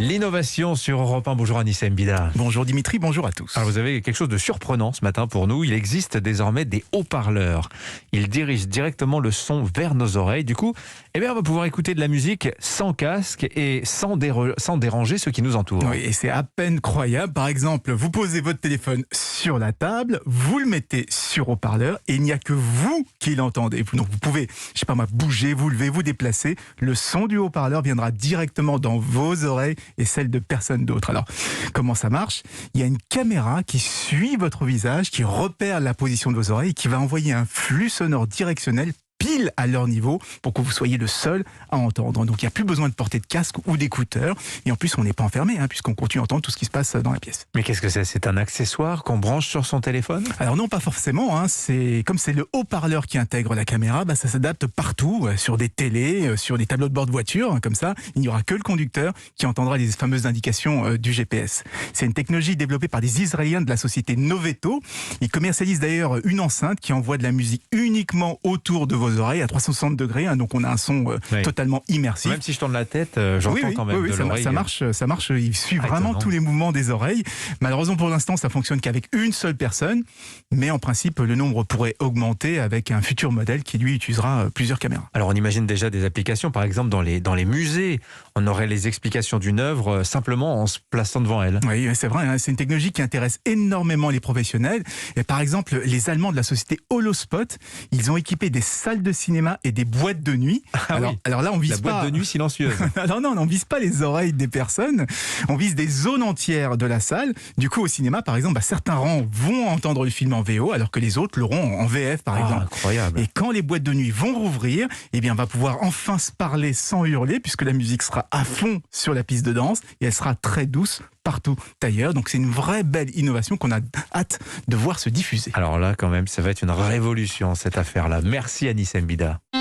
L'innovation sur Europe 1. Bonjour Anissa Mbida. Bonjour Dimitri, bonjour à tous. Alors vous avez quelque chose de surprenant ce matin pour nous. Il existe désormais des haut-parleurs. Ils dirigent directement le son vers nos oreilles. Du coup, on va pouvoir écouter de la musique sans casque et sans déranger ceux qui nous entourent. Oui, et c'est à peine croyable. Par exemple, vous posez votre téléphone sur la table, vous le mettez sur haut-parleur et il n'y a que vous qui l'entendez. Donc vous pouvez, bouger, vous lever, vous déplacer. Le son du haut-parleur viendra directement dans vos oreilles et celle de personne d'autre. Alors, comment ça marche ? Il y a une caméra qui suit votre visage, qui repère la position de vos oreilles et qui va envoyer un flux sonore directionnel pile à leur niveau pour que vous soyez le seul à entendre. Donc il n'y a plus besoin de porter de casque ou d'écouteurs. Et en plus, on n'est pas enfermé puisqu'on continue à entendre tout ce qui se passe dans la pièce. Mais qu'est-ce que c'est ? C'est un accessoire qu'on branche sur son téléphone ? Alors non, pas forcément. Comme c'est le haut-parleur qui intègre la caméra, ça s'adapte partout, sur des télés, sur des tableaux de bord de voiture. Comme ça, il n'y aura que le conducteur qui entendra les fameuses indications du GPS. C'est une technologie développée par des Israéliens de la société Noveto. Ils commercialisent d'ailleurs une enceinte qui envoie de la musique uniquement autour de vos oreilles à 360 degrés, donc on a un son totalement immersif. Même si je tourne la tête, j'entends quand même de l'oreille. Ça marche, il suit vraiment étonnant. tous les mouvements des oreilles. Malheureusement pour l'instant, ça fonctionne qu'avec une seule personne, mais en principe, le nombre pourrait augmenter avec un futur modèle qui lui utilisera plusieurs caméras. Alors on imagine déjà des applications, par exemple dans les musées, on aurait les explications d'une œuvre simplement en se plaçant devant elle. Oui, c'est vrai, c'est une technologie qui intéresse énormément les professionnels. Et par exemple, les Allemands de la société Holospot, ils ont équipé des salles de cinéma et des boîtes de nuit. Alors là, on vise la boîte de nuit silencieuse. Non, on vise pas les oreilles des personnes, on vise des zones entières de la salle. Du coup, au cinéma, par exemple, certains rangs vont entendre le film en VO, alors que les autres l'auront en VF, par exemple. Incroyable. Et quand les boîtes de nuit vont rouvrir, on va pouvoir enfin se parler sans hurler, puisque la musique sera à fond sur la piste de danse et elle sera très douce partout ailleurs. Donc c'est une vraie belle innovation qu'on a hâte de voir se diffuser. Alors là, quand même, ça va être une révolution, cette affaire-là. Merci Anissa Mbida.